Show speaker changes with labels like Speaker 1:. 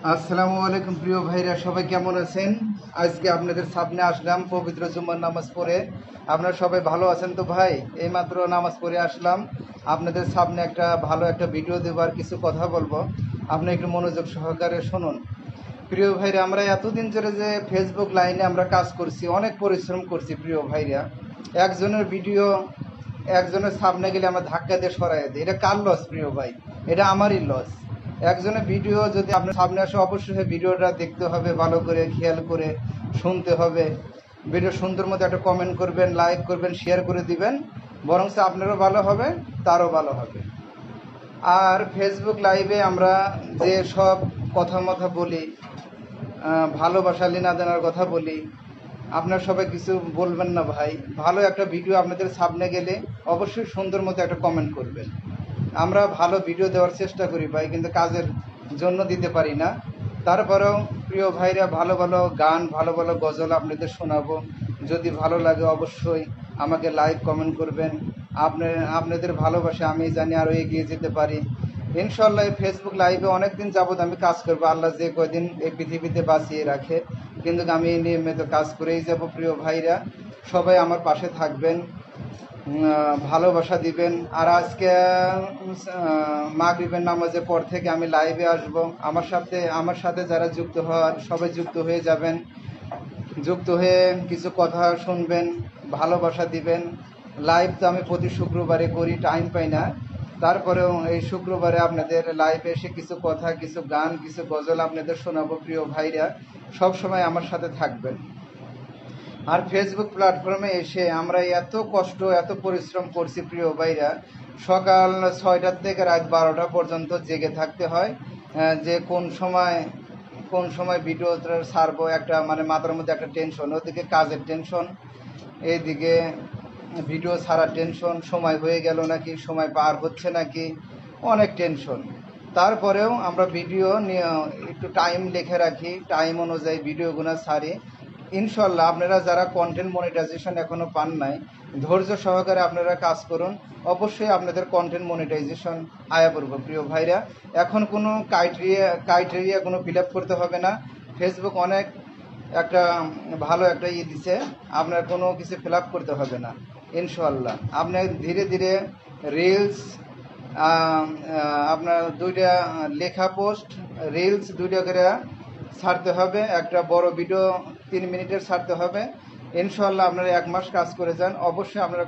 Speaker 1: আসসালামু আলাইকুম প্রিয় ভাইরা, সবাই কেমন আছেন? আজকে আপনাদের সামনে আসলাম পবিত্র জুম্মার নামাজ পড়ে। আপনারা সবাই ভালো আছেন তো ভাই? এইমাত্র নামাজ পড়ে আসলাম, আপনাদের সামনে একটা ভালো একটা ভিডিও দেবার কিছু কথা বলবো। আপনি একটু মনোযোগ সহকারে শুনুন। প্রিয় ভাইরা, আমরা এতদিন ধরে যে ফেসবুক লাইনে আমরা কাজ করছি, অনেক পরিশ্রম করছি প্রিয় ভাইরা। একজনের ভিডিও একজনের সামনে গেলে আমরা ধাক্কা দিয়ে সরাই দিই, এটা কার লস প্রিয় ভাই? এটা আমারই লস। একজনের ভিডিও যদি আপনার সামনে আসে, অবশ্যই ভিডিওটা দেখতে হবে, ভালো করে খেয়াল করে শুনতে হবে। ভিডিও সুন্দর মতো একটা কমেন্ট করবেন, লাইক করবেন, শেয়ার করে দিবেন, বরং আপনারও ভালো হবে, তারও ভালো হবে। আর ফেসবুক লাইভে আমরা যে সব কথা বলি, ভালোবাসা লীনা দেনার কথা বলি, আপনার সবাই কিছু বলবেন না ভাই? ভালো একটা ভিডিও আপনাদের সামনে গেলে অবশ্যই সুন্দর মতো একটা কমেন্ট করবেন। আমরা ভালো ভিডিও দেওয়ার চেষ্টা করি ভাই, কিন্তু কাজের জন্য দিতে পারি না। তারপরেও প্রিয় ভাইরা, ভালো ভালো গান, ভালো ভালো গজল আপনাদের শোনাবো। যদি ভালো লাগে অবশ্যই আমাকে লাইক কমেন্ট করবেন। আপনাদের ভালোবাসা আমি জানি আরও এগিয়ে যেতে পারি ইনশাল্লাহ। এই ফেসবুক লাইভে অনেক দিন যাবৎ আমি কাজ করবো, আল্লাহ যে কয়দিন এই পৃথিবীতে বাঁচিয়ে রাখে। কিন্তু আমি নিয়মিত কাজ করেই যাব। প্রিয় ভাইরা, সবাই আমার পাশে থাকবেন, ভালোবাসা দিবেন। আর আজকে মাগরিবের নামাজের পর থেকে আমি লাইভে আসব। আমার সাথে যারা যুক্ত হওয়ার সবাই যুক্ত হয়ে যাবেন, যুক্ত হয়ে কিছু কথা শুনবেন, ভালোবাসা দিবেন। লাইভ তো আমি প্রতি শুক্রবারে করি, টাইম পাই না। তারপরেও এই শুক্রবারে আপনাদের লাইভে এসে কিছু কথা, কিছু গান, কিছু গজল আপনাদের শোনাবো। প্রিয় ভাইরা, সব সময় আমার সাথে থাকবেন। আর ফেসবুক প্ল্যাটফর্মে এসে আমরা এত কষ্ট, এত পরিশ্রম করছি প্রিয় ভাইরা। সকাল 6টার থেকে রাত 12টা পর্যন্ত জেগে থাকতে হয়, যে কোন সময় ভিডিও ছাড়বো। একটা মানে মাথার মধ্যে একটা টেনশন, ওদিকে কাজের টেনশন, এইদিকে ভিডিও ছাড়ার টেনশন, সময় হয়ে গেল নাকি, সময় পার হচ্ছে নাকি, অনেক টেনশন। তারপরেও আমরা ভিডিও নিয়ে একটু টাইম লিখে রাখি, টাইম অনুযায়ী ভিডিওগুলো ছাড়ি ইনশাল্লাহ। আপনারা যারা কন্টেন্ট মনিটাইজেশন এখনও পান নাই, ধৈর্য সহকারে আপনারা কাজ করুন, অবশ্যই আপনাদের কন্টেন্ট মনিটাইজেশন আয়া পড়বে। প্রিয় ভাইরা, এখন কোনো ক্রাইটেরিয়া কোনো ফিল আপ করতে হবে না। ফেসবুক অনেক একটা ভালো একটা দিছে, আপনার কোনো কিছু ফিল আপ করতে হবে না ইনশাল্লাহ। আপনার ধীরে ধীরে রিলস, আপনার 2টা লেখা পোস্ট, রিলস 2টা করে ছাড়তে হবে। একটা বড় ভিডিও 3 মিনিটের ছাড়তে হবে ইনশাল্লাহ। আপনারা 1 মাস কাজ করে যান, অবশ্যই আপনারা